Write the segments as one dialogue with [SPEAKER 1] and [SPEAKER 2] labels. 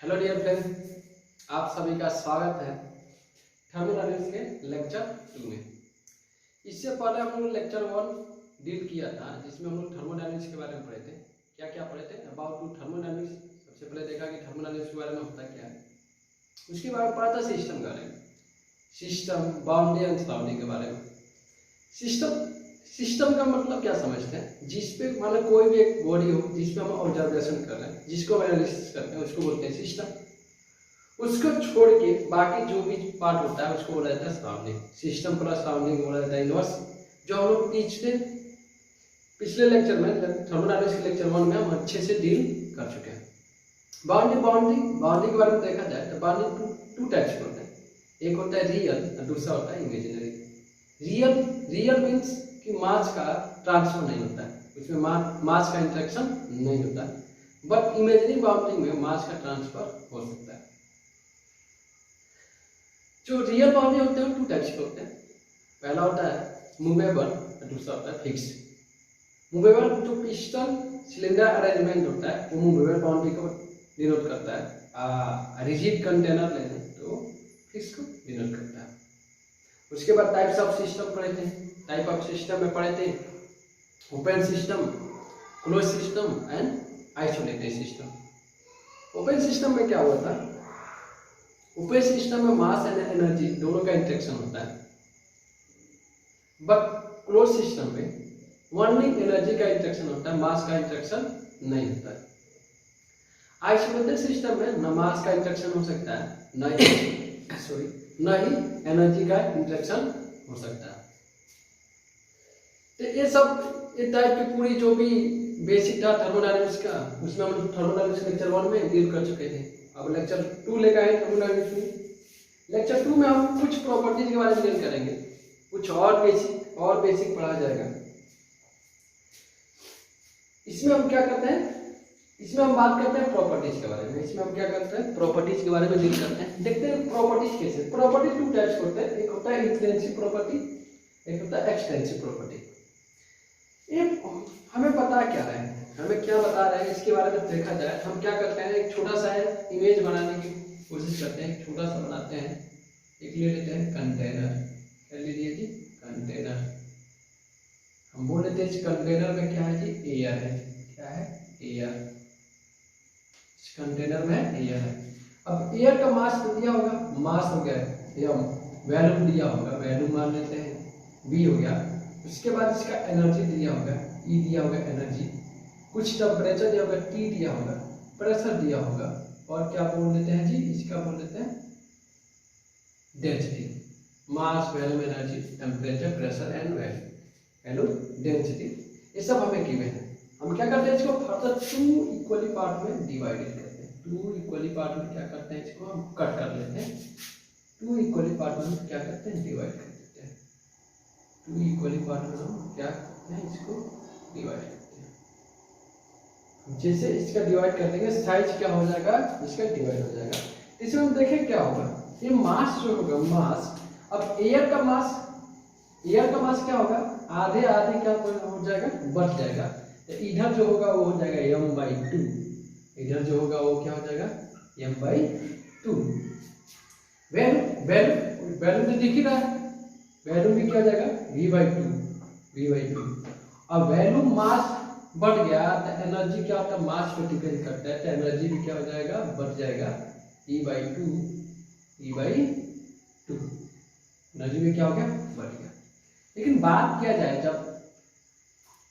[SPEAKER 1] Hello dear friend, आप सभी का स्वागत है थर्मोडायनेमिक्स के लेक्चर 2 में। इससे पहले हम लोग लेक्चर 1 डील किया था, जिसमें हम लोग थर्मोडायनेमिक्स के बारे में पढ़े थे। क्या क्या पढ़े थे? About to thermodynamics. सबसे पहले देखा कि थर्मोडायनेमिक्स के बारे में होता क्या है। उसके बाद पढ़ा था सिस्टम के बारे में, सिस्टम, बाउंड्री एंड सराउंडिंग के बारे में। सिस्टम का मतलब क्या समझते हैं? जिसपे मतलब कोई भी एक बॉडी हो जिसपे हम ऑब्जर्वेशन कर रहे हैं, जिसको हम एनालिसिस करते हैं, उसको बोलते हैं सिस्टम। उसको छोड़ के बाकी जो भी पार्ट होता है उसको बोला जाता है सराउंडिंग। सिस्टम प्लस सराउंडिंग बोला जाता है इनवर्स, जो हम लोग पिछले लेक्चर में थर्मोडायनेमिक्स के लेक्चर 1 में हम अच्छे से डील कर चुके हैं। बाउंड्री के बारे में देखा जाए तो बाउंड्री टू टाइप्स होते हैं। एक होता है रियल और दूसरा होता है इमेजिनरी। रियल मीन्स कि मास का ट्रांसफर नहीं होता है, उसमें मास का इंटरेक्शन नहीं होता है। बट इमेजिनरी बाउंड्री में मास का ट्रांसफर हो सकता है। जो रियल बाउंड्री होते हैं 2 टाइप्स के होते हैं। पहला होता है मूवेबल और दूसरा होता है फिक्स। मूवेबल जो पिस्टन सिलेंडर अरेंजमेंट होता है वो मूवेबल बाउंड्री को डिनोट करता है। रिजिड कंटेनर ले लें तो फिक्स को डिनोट करता है। उसके बाद टाइप्स ऑफ सिस्टम पढ़े थे। टाइप ऑफ सिस्टम में पढ़े थे open system, close system and isolated system. Open system में क्या होता है? ओपन सिस्टम में मास एंड एनर्जी दोनों का इंटरेक्शन होता है। बट क्लोज सिस्टम में ओनली एनर्जी का इंटरेक्शन होता है, मास का इंटरेक्शन नहीं होता है। आइसोलेटेड सिस्टम में न मास का इंटरेक्शन हो सकता है, न ही एनर्जी का इंटरेक्शन हो सकता है। तो ये टाइप की पूरी जो भी बेसिक था थर्मोडायनेमिक्स का, उसमें हम थर्मोडायनेमिक्स लेक्चर 1 में डील कर चुके थे। अब लेक्चर 2 लेकर आए थर्मोडायनेमिक्स में। लेक्चर 2 में हम कुछ प्रॉपर्टीज के बारे में डील करेंगे, कुछ और बेसिक पढ़ा जाएगा। इसमें हम क्या करते हैं? इसमें हम बात करते हैं प्रॉपर्टीज के बारे में। इसमें हम क्या करते हैं? प्रॉपर्टीज के बारे में डील करते हैं। देखते हैं प्रॉपर्टीज कैसे। प्रॉपर्टी 2 टाइप्स होते हैं। एक होता है इंटेंसिव प्रॉपर्टी, एक होता है एक्सटेंसिव प्रॉपर्टी। ये हमें बता क्या रहे हैं, हमें क्या बता रहे हैं इसके बारे में देखा जाए। हम क्या करते हैं, एक छोटा सा इमेज बनाने की कोशिश करते हैं। छोटा सा बनाते हैं, एक ले लेते हैं कंटेनर। क्या ले लिए जी? कंटेनर। हम बोल लेते हैं इस कंटेनर में क्या है जी? एयर है। क्या है? एयर। इस कंटेनर में एयर है। अब एयर का मास दिया होगा, मास हो गया एम, वैल्यूम दिया होगा, वैल्यूम मान लेते हैं v हो गया। उसके बाद इसका एनर्जी दिया होगा, E दिया होगा एनर्जी, कुछ टेम्परेचर दिया होगा, T दिया होगा, प्रेशर दिया होगा, और क्या बोल देते हैं जी? इसका बोल देते हैं density. Mass, volume, energy, temperature, pressure and value density, ये सब हमें गिवन है। हम क्या करते हैं? इसको फर्दर 2 इक्वली पार्ट में डिवाइडेड करते हैं। 2 इक्वली पार्ट में क्या करते हैं? इसको हम कट कर लेते हैं। 2 इक्वली पार्ट में क्या करते हैं? डिवाइड कर देते हैं। 2 इक्वली पार्ट में हम क्या करते हैं? इसको डिवाइड करते हैं। जैसे इसका डिवाइड कर देंगे, साइज क्या हो जाएगा? इसका डिवाइड हो जाएगा। इसमें हम देखें क्या होगा। ये मास जो होगा, मास, अब एयर का मास क्या होगा? आधे क्या हो जाएगा? बढ़ जाएगा। तो इधर जो होगा वो हो जाएगा m/2। इधर जो होगा वो क्या हो जाएगा? m/2। वैल्यू तो दिख ही रहा है, वैल्यू भी क्या हो जाएगा? v/2। अब वैल्यू मास बढ़ गया तो एनर्जी क्या होता है? मास पे डिपेंड करता है, तो एनर्जी भी क्या हो जाएगा? बढ़ जाएगा। E/2। एनर्जी भी क्या हो गया? बढ़ गया। लेकिन बात किया जाए जब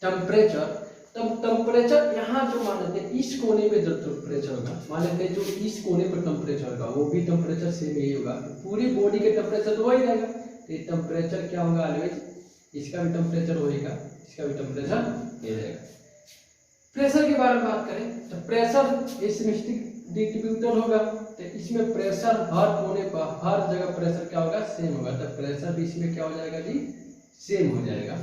[SPEAKER 1] टेम्परेचर, तब टेम्परेचर यहाँ जो मान लेते हैं इस कोने पे जो टेम्परेचर होगा, मान लेते हैं जो इस कोने पर टेम्परेचर होगा वो भी टेम्परेचर सेम ही होगा। पूरी बॉडी के टेम्परेचर तो वही रहेगा। तो ये टेम्परेचर क्या होगा? ऑलवेज इसका भी टेम्परेचर होगा, इसका भी टेम्परेचर ये रहेगा। प्रेशर के बारे में बात करें तो प्रेशर एसिमेट्रिक डिस्ट्रीब्यूटेड होगा। तो इसमें प्रेशर हर कोने पर, हर जगह प्रेशर क्या होगा? सेम होगा। तो प्रेशर भी इसमें क्या हो जाएगा जी? सेम हो जाएगा।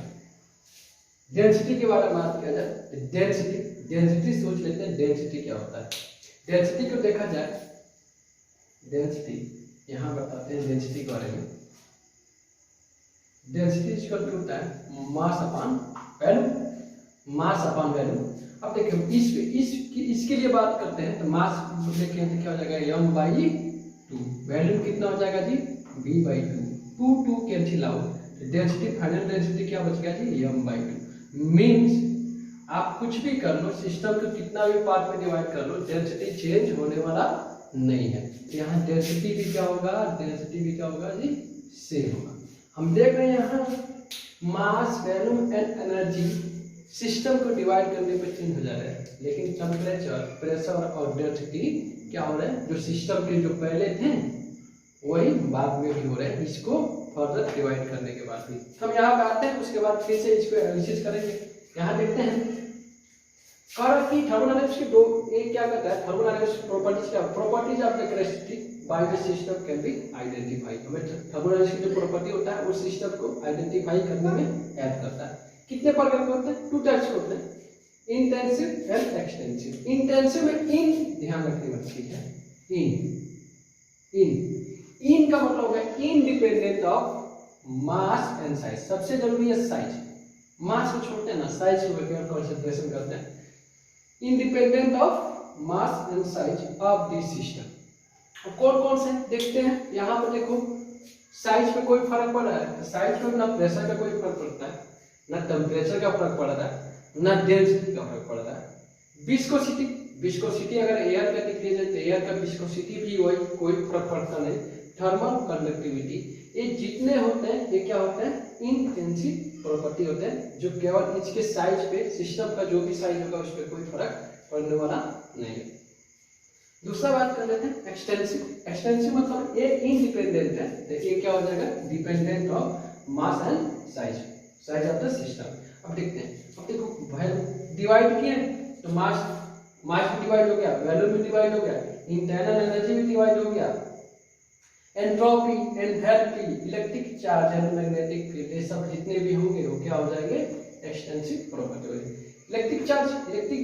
[SPEAKER 1] डेंसिटी के बारे में बात किया जाए तो डेंसिटी सोच लेते हैं। डेंसिटी क्या होता है? डेंसिटी को देखा जाए, डेंसिटी यहाँ बताते हैं डेंसिटी के बारे में। डेंसिटी इक्वल टू होता है mass upon volume. Mass upon value. अब देखिए इसके लिए बात करते हैं तो मास देखें तो क्या हो जाएगा m बाई 2, वैल्यू कितना हो जाएगा जी v by 2, 2 cancel out, density final density क्या बच गया जी m बाई 2। मीन्स आप कुछ भी कर लो, सिस्टम को कितना भी पार्ट में डिवाइड कर लो, डेंसिटी चेंज होने वाला नहीं है। तो यहाँ डेंसिटी भी क्या होगा, डेंसिटी भी क्या होगा जी सेम होगा। हम देख रहे हैं यहाँ mass volume and energy system को डिवाइड करने पे चेंज हो जा रहा है, लेकिन टेम्परेचर प्रेशर और डेंसिटी क्या हो रहा है, जो सिस्टम के जो पहले थे वही बाद में भी हो रहे हैं, इसको फर्दर डिवाइड करने के बाद भी। हम यहाँ पे आते हैं, उसके बाद फिर से इसको एनालिसिस करेंगे। यहाँ देखते हैं कारण की थर्मोडायनामिक्स की दो, एक क्या कहता है थर्मोडायनामिक्स प्रॉपर्टीज, क्या properties of the characteristic by the system can be identify. हमें थर्मोडायनामिक्स की जो प्रॉपर्टी होता है उस सिस्टम को आइडेंटिफाई करने में हेल्प करता है। कितने प्रकार के होते हैं, 2 टाइप्स के होते हैं, इंटेंसिव एंड एक्सटेंसिव। इंटेंसिव में इन ध्यान रखने वाली चीज है, इन का मतलब होगा independent of mass and size. सबसे जरूरी है साइज, मास को छोड़ते हैं ना, साइज को केवल कंसीडरेशन करते हैं। Independent of mass and size of this system. कौन कौन से देखते हैं, यहाँ पर देखो साइज पे कोई फर्क पड़ रहा है, साइज पे ना प्रेशर का कोई फर्क पड़ता है, ना टेम्परेचर का फर्क पड़ रहा है, ना डेंसिटी का फर्क पड़ रहा है। विस्कोसिटी, विस्कोसिटी अगर एयर का देख लिया जाए तो एयर का विस्कोसिटी भी वही, कोई फर्क पड़ता नहीं। थर्मल कंडक्टिविटी, ये जितने होते हैं ये क्या होते हैं इंटेंसिव प्रॉपर्टी होते हैं, जो केवल इसके साइज पे, सिस्टम का जो भी साइज होगा उस पर कोई फर्क पड़ने वाला नहीं है। दूसरा बात कर लेते हैं एक्सटेंसिव। एक्सटेंसिव मतलब ये इंडिपेंडेंट है, देखिए क्या हो जाएगा dependent of mass and size, size of the system. अब देखते हैं, अब देखो डिवाइड किए तो मास भी डिवाइड हो गया, वॉल्यूम भी डिवाइड हो गया, इंटरनल एनर्जी भी डिवाइड हो गया, entropy, enthalpy, electric charge and magnetic field, ये सब जितने भी होंगे वो क्या हो जाएंगे एक्सटेंसिव प्रॉपर्टी हो जाएगी। इलेक्ट्रिक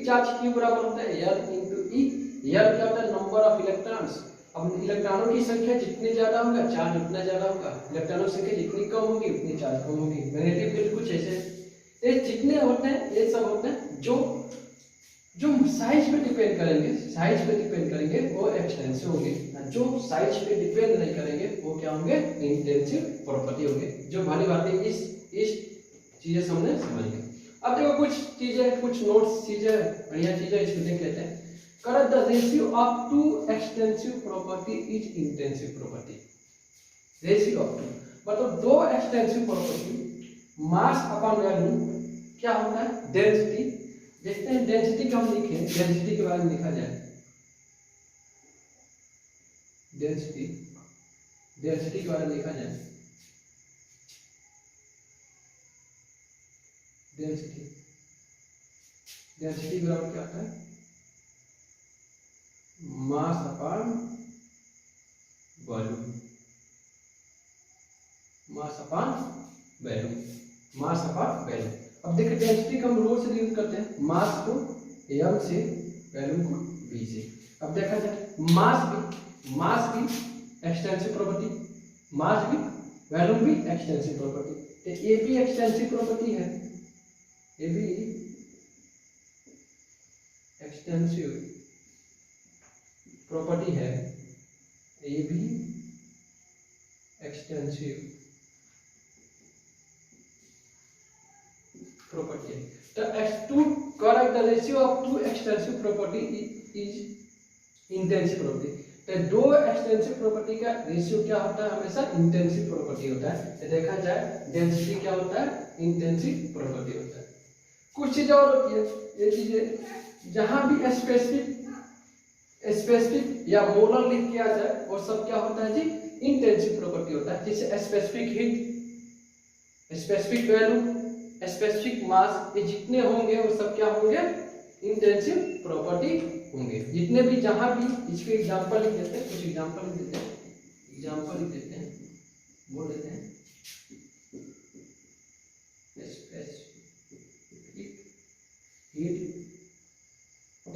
[SPEAKER 1] चार्ज क्यू बराबर होता है L into E। L क्या होता है नंबर ऑफ इलेक्ट्रॉन्स। अब इलेक्ट्रॉनों की संख्या जितनी ज्यादा होगा चार्ज उतना ज्यादा होगा, इलेक्ट्रॉनों की संख्या जितनी कम होगी उतनी चार्ज कम होगी। मैग्नेटिक फील्ड कुछ ऐसे, ये जितने होते हैं ये सब होते हैं जो साइज पे डिपेंड करेंगे, साइज पे डिपेंड करेंगे वो एक्सटेंसिव होंगे, जो साइज पे डिपेंड नहीं करेंगे वो क्या होंगे इंटेंसिव प्रॉपर्टी होंगे। जो भली बातें इस चीजें हमने समझ गए। अब देखो कुछ चीजें, कुछ नोट्स चीजें, बढ़िया चीजें इसमें देख लेते हैं। Correct the ratio of two extensive property is intensive property. Ratio of two मतलब दो extensive property, mass upon volume क्या होता है डेंसिटी। देखते हैं डेंसिटी का हम लिखे, डेंसिटी के बारे में लिखा जाए, डेंसिटी के बारे में लिखा जाए, डेंसिटी बराबर क्या होता है मास अपॉन वॉल्यूम, मास अपॉन वॉल्यूम। अब देखिए डेंसिटी का हम रो से डिनोट करते हैं, मास को m से, वॉल्यूम को v से। अब देखा जाए मास भी एक्सटेंसिव प्रॉपर्टी, मास भी वॉल्यूम भी एक्सटेंसिव प्रॉपर्टी, तो ये भी एक्सटेंसिव प्रॉपर्टी है, ये भी एक्सटेंसिव प्रॉपर्टी है, ये भी एक्सटेंसिव प्रॉपर्टी है। तो x2 correct the ratio of two extensive property is intensive property। तो दो एक्सटेंसिव प्रॉपर्टी का रेशियो क्या होता है हमेशा इंटेंसिव प्रॉपर्टी होता है। तो देखा जाए डेंसिटी क्या होता है इंटेंसिव प्रॉपर्टी होता है। कुछ चीजें और होती है, ये चीजें जहां भी स्पेसिफिक या मोलर लिख किया जाए वो सब क्या होता है जी इंटेंसिव प्रॉपर्टी होता है। जैसे specific heat, specific value, specific mass, ये जितने होंगे वो सब क्या होंगे इंटेंसिव प्रॉपर्टी होंगे। जितने भी जहां भी, इसके एग्जांपल लिख देते हैं, कुछ एग्जांपल लिख देते हैं, बोल देते हैं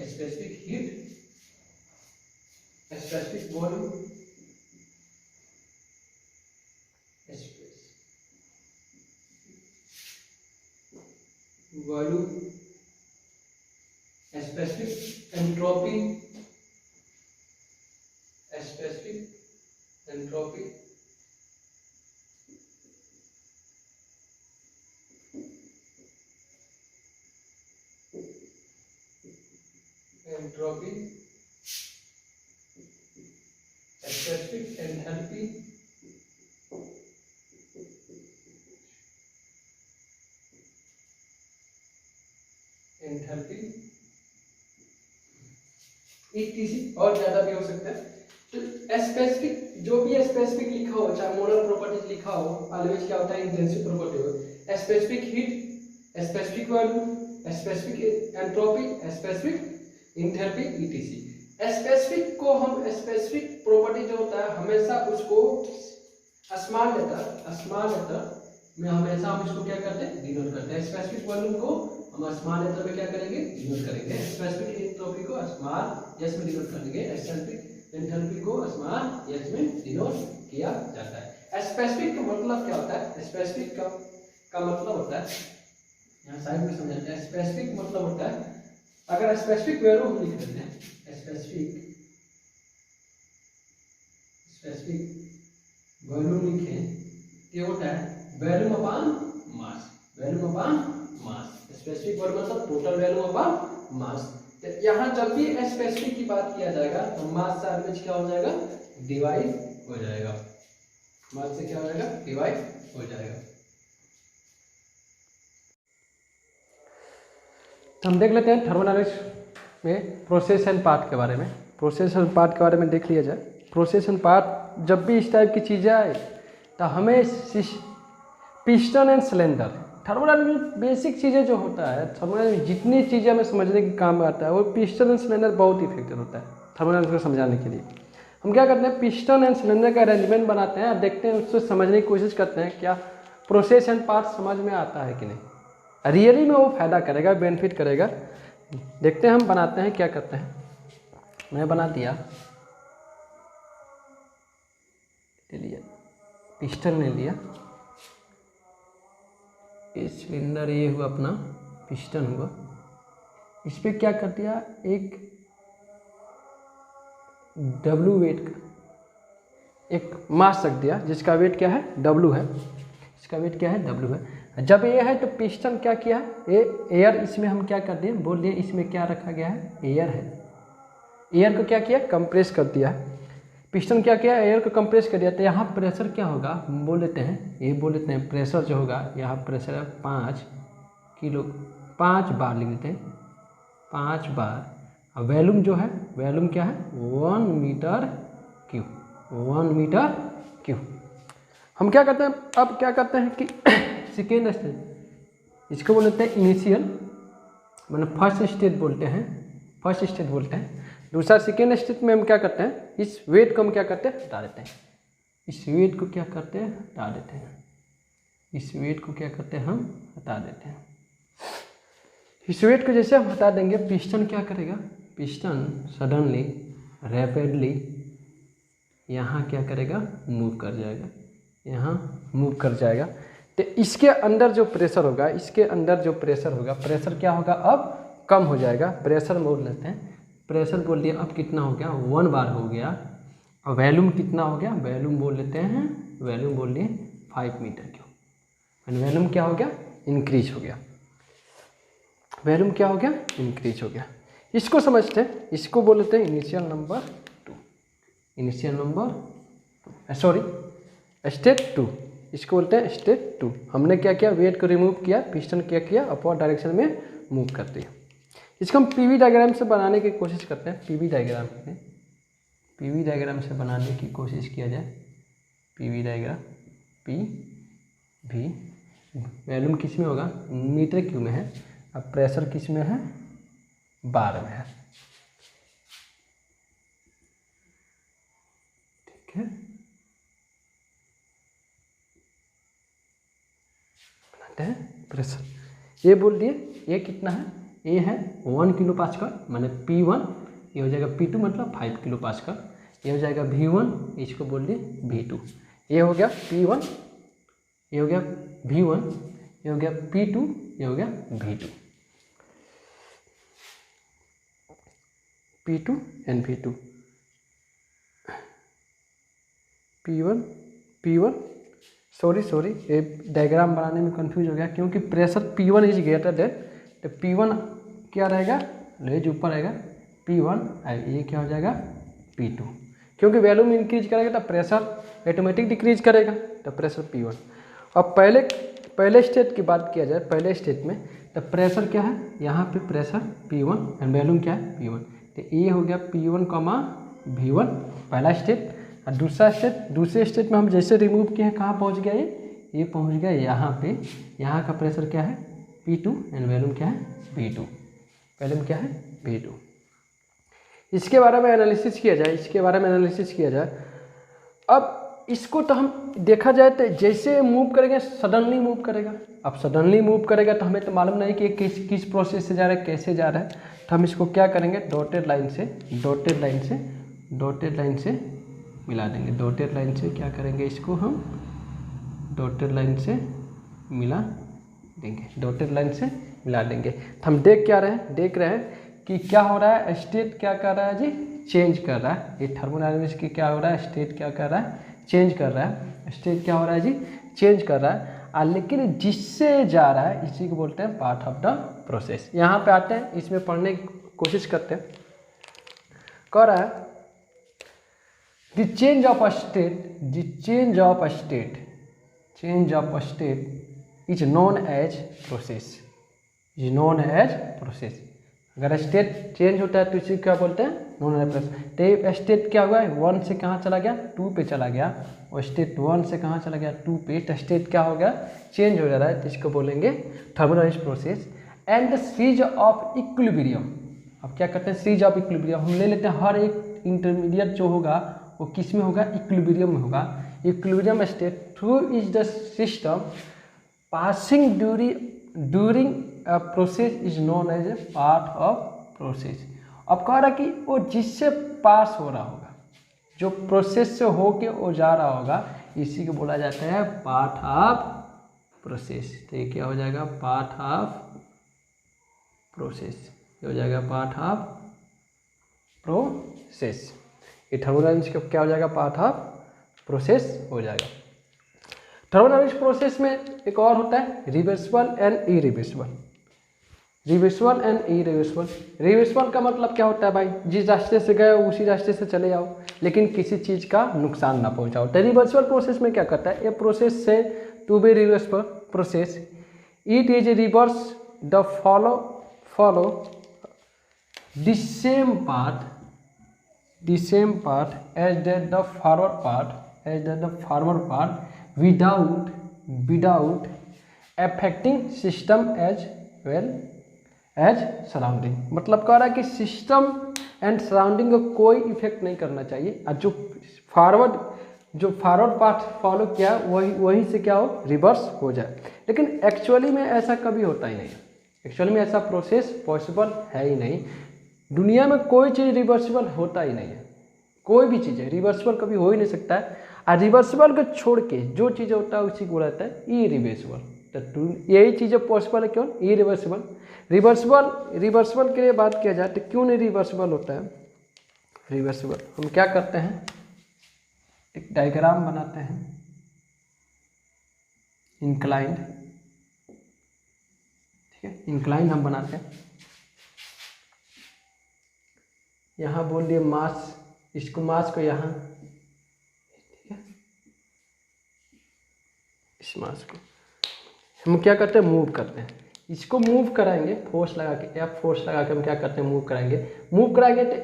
[SPEAKER 1] specific heat, specific volume, specific entropy specific enthalpy ETC और ज्यादा भी हो सकता है। तो स्पेसिफिक जो भी स्पेसिफिक लिखा हो, चाहे मोलर प्रॉपर्टीज लिखा हो, ऑलवेज क्या होता है इंटेंसिव प्रॉपर्टी हो। Specific heat, specific volume, specific entropy, specific enthalpy, ETC। Specific को हम स्पेसिफिक प्रॉपर्टी जो होता है हमेशा उसको स्मॉल लेटर में हमेशा हम इसको क्या करते हैं डिनोट करते हैं। स्पेसिफिक वॉल्यूम को हम स्मॉल लेटर में क्या करेंगे डिनोट करेंगे। स्पेसिफिक एंट्रोपी को स्मॉल एस में डिनोट करेंगे। स्पेसिफिक एंथैल्पी को स्मॉल एस में डिनोट किया जाता है। स्पेसिफिक का मतलब क्या होता है? स्पेसिफिक का मतलब होता है, यहाँ साइड में समझाते हैं। स्पेसिफिक मतलब होता है अगर स्पेसिफिक वैल्यू हम लिख देते हैं, स्पेसिफिक वॉल्यूम लिखें, ये होता है volume upon mass. Volume upon mass, specific volume मतलब टोटल वॉल्यूम अपॉन मास। तो यहाँ जब भी स्पेसिफिक की बात किया जाएगा तो मास से ऑलवेज क्या हो जाएगा डिवाइड हो जाएगा। मास से क्या हो जाएगा डिवाइड हो जाएगा। तो हम देख लेते हैं थर्मोडायनामिक्स में प्रोसेस एंड पार्ट के बारे में। प्रोसेस एंड पार्ट के बारे में देख लिया जाए। प्रोसेस एंड पार्ट जब भी इस टाइप की चीज़ें आए तो हमें piston and cylinder, thermodynamics basic चीज़ें जो होता है थर्मोडायनामिक्स जितनी चीज़ें हमें समझने के काम में आता है वो पिस्टन एंड सिलेंडर बहुत इफेक्टिव होता है थर्मोडायनामिक्स को समझाने के लिए। हम क्या करते हैं पिस्टन एंड सिलेंडर का अरेंजमेंट बनाते हैं, देखते हैं उसको समझने की कोशिश करते हैं क्या प्रोसेस एंड पार्ट समझ में आता है कि नहीं, रियली में वो फायदा करेगा, बेनिफिट करेगा। देखते हैं हम बनाते हैं क्या करते हैं। मैं बना दिया, ले लिया पिस्टन, ले लिया ये सिलेंडर, ये हुआ अपना पिस्टन हुआ। इस पर क्या कर दिया एक W वेट का एक मास रख दिया जिसका वेट क्या है W है, इसका वेट क्या है W है। जब ये है तो पिस्टन क्या किया है एयर, इसमें हम क्या कर दिए बोल दिए इसमें क्या रखा गया है एयर है। एयर को क्या किया कंप्रेस कर दिया है। पिस्टन क्या किया एयर को कंप्रेस कर दिया। तो यहाँ प्रेशर क्या होगा बोल लेते हैं, ये बोल लेते हैं प्रेशर जो होगा यहाँ प्रेशर है 5 किलो, 5 बार लिख देते हैं 5 बार। और वॉल्यूम जो है वॉल्यूम क्या है 1 मीटर क्यूब, 1 मीटर क्यूब। हम क्या करते हैं अब क्या करते हैं कि सेकेंड स्टेज इसको बोलते हैं इनिशियल, मतलब फर्स्ट स्टेज बोलते हैं, फर्स्ट स्टेज बोलते हैं। दूसरा सेकेंड स्टेज में हम क्या करते हैं इस वेट को हम क्या करते हैं हटा देते हैं, इस वेट को क्या करते हैं हटा देते हैं, इस वेट को क्या करते हैं हम हटा देते हैं। इस वेट को जैसे हम हटा देंगे पिस्टन क्या करेगा, पिस्टन सडनली रैपिडली यहाँ क्या करेगा मूव कर जाएगा, यहाँ मूव कर जाएगा। तो इसके अंदर जो प्रेशर होगा, इसके अंदर जो प्रेशर होगा, प्रेशर क्या होगा अब कम हो जाएगा। प्रेशर बोल लेते हैं, प्रेशर बोल दिया अब कितना हो गया 1 बार हो गया। और वॉल्यूम कितना हो गया, वॉल्यूम बोल लेते हैं, वॉल्यूम बोल लिए 5 मीटर क्यूब। वॉल्यूम क्या हो गया इंक्रीज हो गया, वॉल्यूम क्या हो गया इंक्रीज हो गया। इसको समझते हैं, इसको बोल लेते हैं initial number 2, initial number sorry stage 2, इसको बोलते हैं स्टेज 2। हमने क्या किया वेट को रिमूव किया, पिस्टन क्या किया अपवर्ड डायरेक्शन में मूव कर दिया। इसको हम पीवी डायग्राम से बनाने की कोशिश करते हैं। पीवी डायग्राम में, पीवी डायग्राम से बनाने की कोशिश किया जाए। पीवी डायग्राम पी भी वॉल्यूम किस में होगा मीटर क्यूब में है, अब प्रेशर किस में है बार में है, ठीक है। बनाते हैं प्रेशर, ये बोल दिए ये कितना है, ये है 1 किलो पास्कल माने P1, ये हो जाएगा P2 मतलब 5 किलो पास्कल, ये हो जाएगा V1, इसको बोल दिए V2, ये हो गया P1, ये हो गया V1, ये हो गया P2, ये हो गया V2, P2 and V2। P1 sorry ये डायग्राम बनाने में कंफ्यूज हो गया, क्योंकि pressure P1 is greater than, तो P1 क्या रहेगा, लेज ऊपर रहेगा P1 और ये क्या हो जाएगा P2, क्योंकि वैल्यूम इंक्रीज करेगा तो प्रेशर ऑटोमेटिक डिक्रीज करेगा, तो प्रेशर P1। अब पहले स्टेट की बात किया जाए, पहले स्टेट में तो प्रेशर क्या है, यहाँ पे प्रेशर P1 एंड वैल्यूम क्या है P1, तो ये हो गया P1, V1 पहला स्टेट। और दूसरे स्टेट में हम जैसे रिमूव किए हैं कहाँ पहुँच गया, ये पहुँच गया यहाँ पे, यहाँ का प्रेशर क्या है P2 एंड वैल्यूम क्या है V2, वैल्यूम क्या है V2। इसके बारे में एनालिसिस किया जाए, अब इसको तो हम देखा जाए तो जैसे मूव करेंगे सडनली मूव करेगा। अब सडनली मूव करेगा तो हमें तो मालूम नहीं कि किस प्रोसेस से जा रहा है, कैसे जा रहा है, तो हम इसको क्या करेंगे, डॉटेड लाइन से मिला देंगे। डॉटेड लाइन से क्या करेंगे, इसको हम डॉटेड लाइन से मिला देंगे। तो हम देख रहे हैं कि क्या हो रहा है, स्टेट क्या कर रहा है जी, चेंज कर रहा है। ये थर्मोडायनामिक्स की क्या हो रहा है, स्टेट क्या कर रहा है, चेंज कर रहा है। स्टेट क्या हो रहा है जी, चेंज कर रहा है, लेकिन जिससे जा रहा है इसी को बोलते हैं पार्ट ऑफ द प्रोसेस। यहाँ पे आते हैं, इसमें पढ़ने की कोशिश करते हैं। कह रहा है the change of state is known as process. अगर स्टेट चेंज होता है तो इसी क्या बोलते हैं, नोन एज प्रोसेस। तो स्टेट क्या हुआ है, 1 से कहाँ चला गया, 2 पे चला गया, और स्टेट 1 से कहाँ चला गया, 2 पे, तो स्टेट क्या हो गया, चेंज हो जा रहा है, तो इसको बोलेंगे thermodynamics process. And the series of equilibrium, अब क्या करते हैं, सीरीज ऑफ इक्विलिब्रियम हम ले लेते हैं। हर एक इंटरमीडिएट जो होगा वो किस में होगा, इक्विलिब्रियम में होगा। Equilibrium state through is the system passing during a process is known as a part of process. अब कह रहा कि वो जिससे पास हो रहा होगा, जो प्रोसेस से होके वो जा रहा होगा, इसी को बोला जाता है पार्ट ऑफ प्रोसेस। तो ये क्या हो जाएगा, पार्ट ऑफ प्रोसेस, ये हो जाएगा पार्ट ऑफ प्रोसेस। ये थर्मोडायनामिक्स का क्या हो जाएगा, पार्ट ऑफ प्रोसेस हो जाएगा। थर्मोडायनामिक्स प्रोसेस में एक और होता है रिवर्सिबल एंड इरिवर्सिबल। रिवर्सिबल का मतलब क्या होता है भाई, जिस रास्ते से गए उसी रास्ते से चले जाओ, लेकिन किसी चीज़ का नुकसान ना पहुंचाओ। तो रिवर्सिबल प्रोसेस में क्या करता है, ये प्रोसेस से to be reversible process, it is reverse the follow the same path as the forward part without affecting system as well as surrounding। मतलब कह रहा है कि सिस्टम एंड सराउंडिंग को कोई इफेक्ट नहीं करना चाहिए, और जो फॉरवर्ड पाथ फॉलो किया वहीं से क्या हो, रिवर्स हो जाए। लेकिन एक्चुअली में ऐसा कभी होता ही नहीं है, एक्चुअली में ऐसा प्रोसेस पॉसिबल है ही नहीं। दुनिया में कोई चीज़ रिवर्सिबल होता ही नहीं है, कोई भी चीज़ है रिवर्सिबल कभी हो ही नहीं सकता है। और रिवर्सिबल को छोड़ के जो चीज़ होता है उसी को बोलता है इरिवर्सिबल। तो यही चीज़ें पॉसिबल है, क्यों इरिवर्सिबल। रिवर्सिबल के लिए बात किया जाए तो क्यों नहीं रिवर्सिबल होता है। रिवर्सिबल हम क्या करते हैं, एक डायग्राम बनाते हैं, इंक्लाइंड, इंक्लाइन हम बनाते हैं। यहाँ बोल दिए मास, इसको मास को यहाँ, ठीक है, इस मास को हम क्या करते हैं, मूव करते हैं। इसको मूव कराएंगे फोर्स लगा के, या फोर्स लगा के हम क्या करते हैं, मूव कराएंगे तो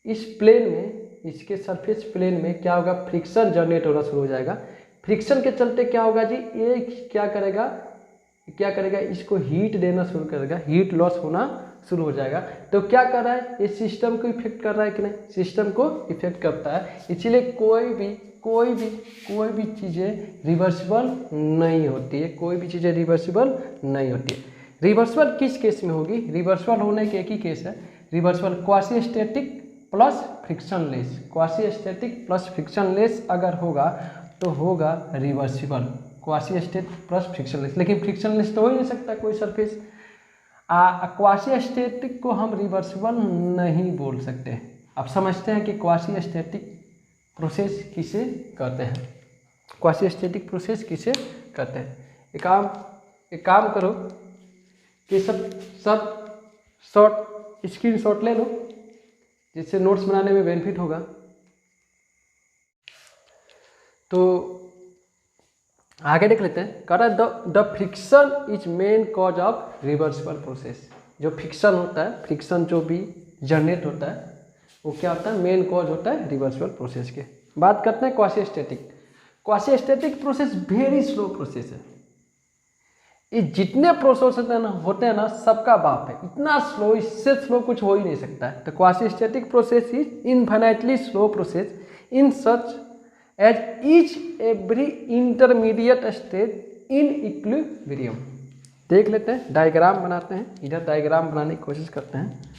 [SPEAKER 1] इस प्लेन में, इसके सरफेस प्लेन में क्या होगा, फ्रिक्शन जनरेट होना शुरू हो जाएगा। फ्रिक्शन के चलते क्या होगा जी, ये क्या करेगा, इसको हीट देना शुरू करेगा, हीट लॉस होना शुरू हो जाएगा। तो क्या कर रहा है, ये सिस्टम को इफेक्ट कर रहा है कि नहीं, सिस्टम को इफेक्ट करता है। इसीलिए कोई भी चीज़ें रिवर्सिबल नहीं होती है, रिवर्सिबल किस केस में होगी, रिवर्सिबल होने के एक ही केस है, reversible quasi static plus frictionless अगर होगा तो होगा reversible, quasi state plus frictionless. लेकिन फ्रिक्शनलेस तो हो ही नहीं सकता कोई सरफेस। क्वासी स्टैटिक को हम रिवर्सिबल नहीं बोल सकते। अब समझते हैं कि क्वासी प्रोसेस किसे कहते हैं, क्वासी स्टैटिक प्रोसेस किसे कहते हैं। एक काम करो कि सब शॉर्ट स्क्रीनशॉट ले लो, जिससे नोट्स बनाने में बेनिफिट होगा। तो आगे देख लेते हैं। कह रहा है the friction is main cause of reversible process. जो फ्रिक्शन होता है, फ्रिक्शन जो भी जनरेट होता है वो क्या होता है, मेन कॉज होता है रिवर्सिबल प्रोसेस के। बात करते हैं quasi static. Quasi static process very slow process है। ये जितने प्रोसेस होते हैं ना सबका बाप है, इतना स्लो, इससे स्लो कुछ हो ही नहीं सकता है। तो quasi static process is infinitely slow process in such as each every intermediate stage in equilibrium. देख लेते हैं, डायग्राम बनाते हैं। इधर डायग्राम बनाने की कोशिश करते हैं।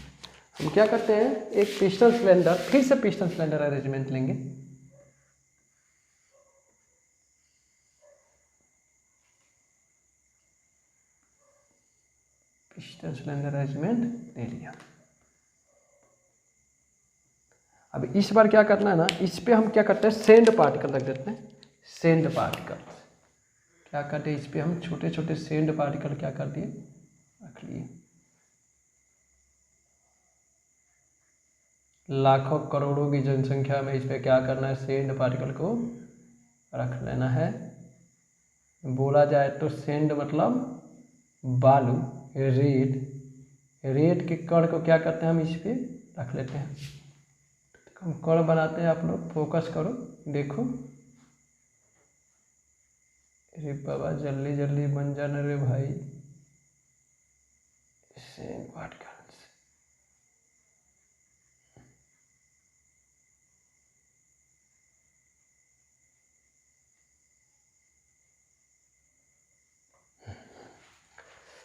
[SPEAKER 1] हम क्या करते हैं, एक पिस्टन सिलेंडर, फिर से पिस्टन सिलेंडर अरेंजमेंट लेंगे। पिस्टन सिलेंडर अरेंजमेंट ले लिया। अब इस बार क्या करना है ना, इस पे हम क्या करते हैं, सेंड पार्टिकल रख देते हैं। सेंड पार्टिकल क्या करते हैं, इस पे हम छोटे छोटे सेंड पार्टिकल क्या कर दिए, रख लिए। लाखों करोड़ों की जनसंख्या में इस पे क्या करना है, सेंड पार्टिकल को रख लेना है। बोला जाए तो सेंड मतलब बालू, रेत के कण को क्या करते हैं, हम इस पे रख लेते हैं। हम कण बनाते हैं, आप लोग फोकस करो, देखो। अरे बाबा जल्दी जल्दी बन जाना रे भाई। सेंड पार्टिकल्स,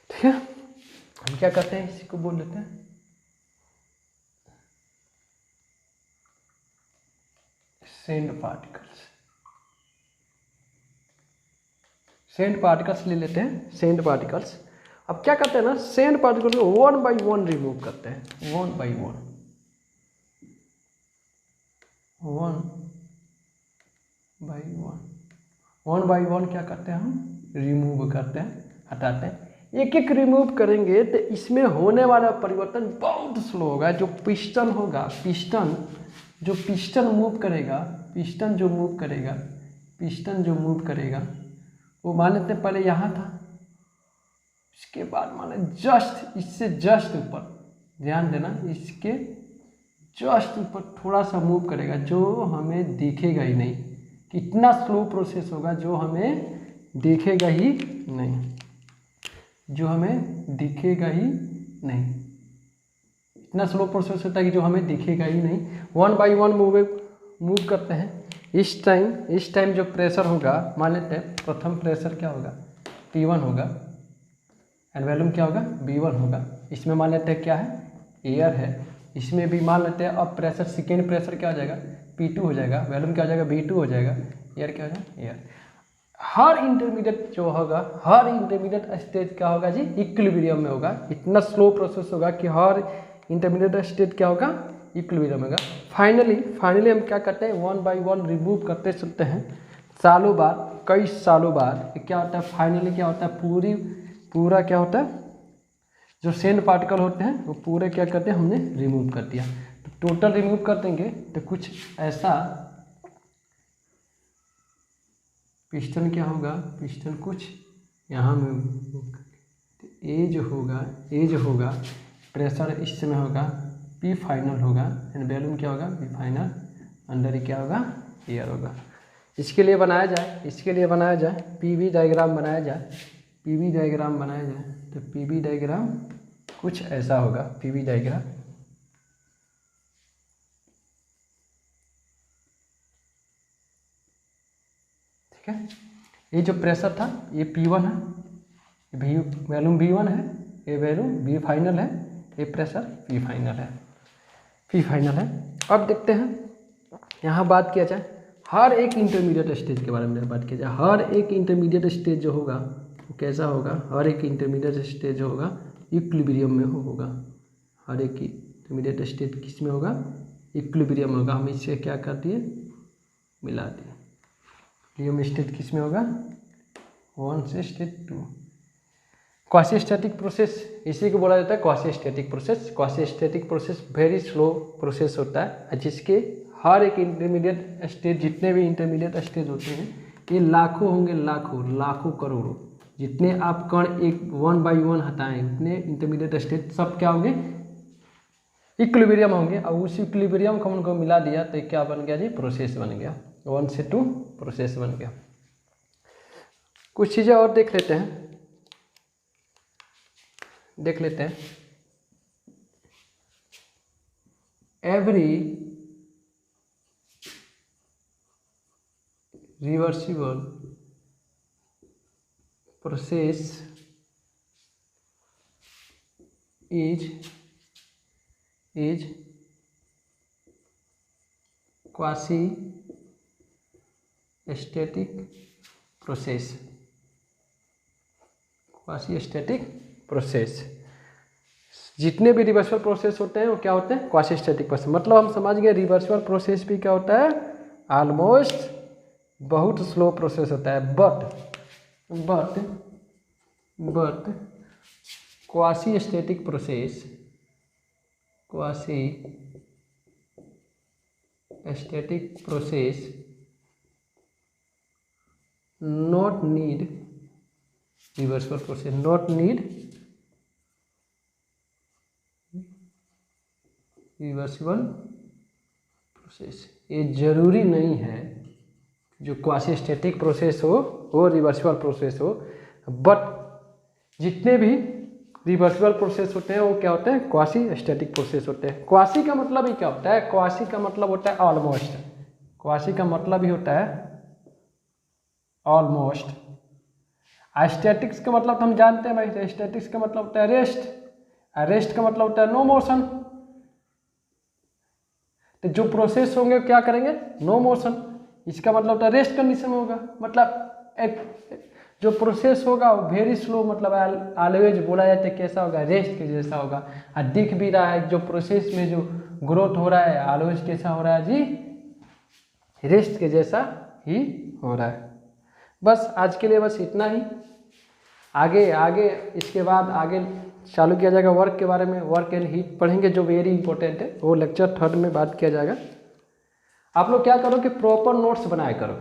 [SPEAKER 1] ठीक है। हम क्या करते हैं, इसी को बोल लेते हैं सेंड पार्टिकल्स। सेंड पार्टिकल्स ले लेते हैं, सेंड पार्टिकल्स। अब क्या करते हैं ना, सेंड पार्टिकल को 1 बाई 1 रिमूव करते हैं। 1 बाई 1 1 बाई 1 क्या करते हैं, हम रिमूव करते हैं, हटाते हैं। एक एक रिमूव करेंगे तो इसमें होने वाला परिवर्तन बहुत स्लो होगा। जो पिस्टन होगा, जो पिस्टन मूव करेगा, पिस्टन जो मूव करेगा वो मान लेते हैं पहले यहाँ था, इसके बाद मान लें जस्ट इससे जस्ट ऊपर, ध्यान देना, इसके जस्ट ऊपर थोड़ा सा मूव करेगा, जो हमें दिखेगा ही नहीं। कितना स्लो प्रोसेस होगा, जो हमें दिखेगा ही नहीं, जो हमें दिखेगा ही नहीं। इतना स्लो प्रोसेस होता है कि जो हमें दिखेगा ही नहीं। 1 बाई 1 मूव करते हैं। इस टाइम जो प्रेशर होगा, मान लेते हैं प्रथम प्रेशर क्या होगा, P1 होगा, एंड वॉल्यूम क्या होगा, V1 होगा। इसमें मान लेते हैं क्या है, एयर है। इसमें भी मान लेते हैं अब प्रेशर, सेकेंड प्रेशर क्या हो जाएगा, P2 हो जाएगा, वॉल्यूम क्या हो जाएगा, V2 हो जाएगा, एयर क्या हो जाएगा, एयर। हर इंटरमीडिएट जो होगा, हर इंटरमीडिएट स्टेज क्या होगा जी, इक्विलिब्रियम में होगा। इतना स्लो प्रोसेस होगा कि हर इंटरमीडिएट स्टेज क्या होगा, इक्विलिब्रियम होगा। फाइनली हम क्या करते हैं, 1 बाई 1 रिमूव करते चलते हैं। सालों बाद, कई सालों बाद क्या होता है, फाइनली क्या होता है, पूरा क्या होता है, जो सेंड पार्टिकल होते हैं वो पूरे क्या करते हैं, हमने रिमूव कर दिया। तो टोटल रिमूव कर देंगे तो कुछ ऐसा पिस्टन क्या होगा, पिस्टन कुछ यहाँ में ए जो होगा प्रेशर इस समय होगा, P फाइनल होगा, एंड वॉल्यूम क्या होगा, V फाइनल, अंदर ही क्या होगा, एयर होगा। इसके लिए बनाया जाए PV डायग्राम बनाया जाए, तो PV डायग्राम कुछ ऐसा होगा। PV डायग्राम ठीक है। ये जो प्रेशर था ये P1 है, वॉल्यूम V1 है, ये वॉल्यूम V फाइनल है, ये प्रेशर P फाइनल है। अब देखते हैं, यहाँ बात किया जाए हर एक इंटरमीडिएट स्टेज के बारे में बात किया जाए। हर एक इंटरमीडिएट स्टेज जो होगा वो कैसा होगा, हर एक इंटरमीडिएट स्टेज जो होगा इक्विलिब्रियम में होगा। हर एक इंटरमीडिएट स्टेज किस में होगा, इक्विलिब्रियम होगा। हम इससे क्या कर दिए, मिला दिया। हीलियम स्टेट किस में होगा, 1 से स्टेट 2। क्वासी स्टैटिक प्रोसेस इसी को बोला जाता है quasi static process. Quasi static process very slow process होता है, जिसके हर एक इंटरमीडिएट स्टेज, जितने भी इंटरमीडिएट स्टेज होते हैं ये लाखों होंगे, लाखों करोड़ों। जितने आप कण एक 1 बाई 1 हटाएं उतने इंटरमीडिएट स्टेज सब क्या होंगे, इक्विलिब्रियम होंगे। और उस इक्विलिब्रियम को उनको मिला दिया तो क्या बन गया जी, प्रोसेस बन गया। 1 से 2 प्रोसेस बन गया। कुछ चीज़ें और देख लेते हैं, every reversible process is quasi static process। Quasi static process, जितने भी रिवर्सिबल प्रोसेस होते हैं वो क्या होते हैं, क्वासी स्टैटिक प्रोसेस। मतलब हम समझ गए रिवर्सिबल प्रोसेस भी क्या होता है, ऑलमोस्ट बहुत स्लो प्रोसेस होता है। But quasi static process not need reversible process, not need reversible process. ये जरूरी नहीं है जो क्वासी स्टैटिक प्रोसेस हो वो रिवर्सिबल प्रोसेस हो, बट जितने भी रिवर्सिबल प्रोसेस होते हैं वो क्या होते हैं, क्वासी स्टैटिक प्रोसेस होते हैं। क्वासी का मतलब ही क्या होता है, क्वासी का मतलब होता है ऑलमोस्ट। क्वासी का मतलब ही होता है ऑलमोस्ट। स्टैटिक्स का मतलब तो हम जानते हैं भाई, स्टैटिक्स का मतलब होता है रेस्ट, रेस्ट का मतलब होता है नो मोशन। तो जो प्रोसेस होंगे क्या करेंगे, नो मोशन, इसका मतलब होता है रेस्ट कंडीशन में होगा। मतलब एक जो प्रोसेस होगा वो वेरी स्लो, मतलब ऑलवेज बोला जाता है कैसा होगा, रेस्ट के जैसा होगा। और दिख भी रहा है जो प्रोसेस में जो ग्रोथ हो रहा है ऑलवेज कैसा हो रहा है जी, रेस्ट के जैसा ही हो रहा है। बस आज के लिए बस इतना ही। आगे इसके बाद आगे चालू किया जाएगा वर्क के बारे में, वर्क एंड हीट पढ़ेंगे जो वेरी इंपॉर्टेंट है, वो लेक्चर 3 में बात किया जाएगा। आप लोग क्या करो कि प्रॉपर नोट्स बनाया करो,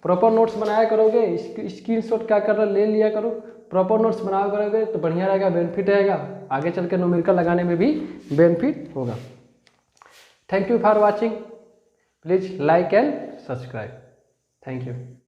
[SPEAKER 1] प्रॉपर नोट्स बनाया करोगे, स्क्रीनशॉट क्या कर रहा ले लिया करो, प्रॉपर नोट्स बनाया करोगे तो बढ़िया रहेगा, बेनिफिट रहेगा, आगे चल के न्यूमेरिकल लगाने में भी बेनिफिट होगा। Thank you for watching, please like and subscribe. Thank you.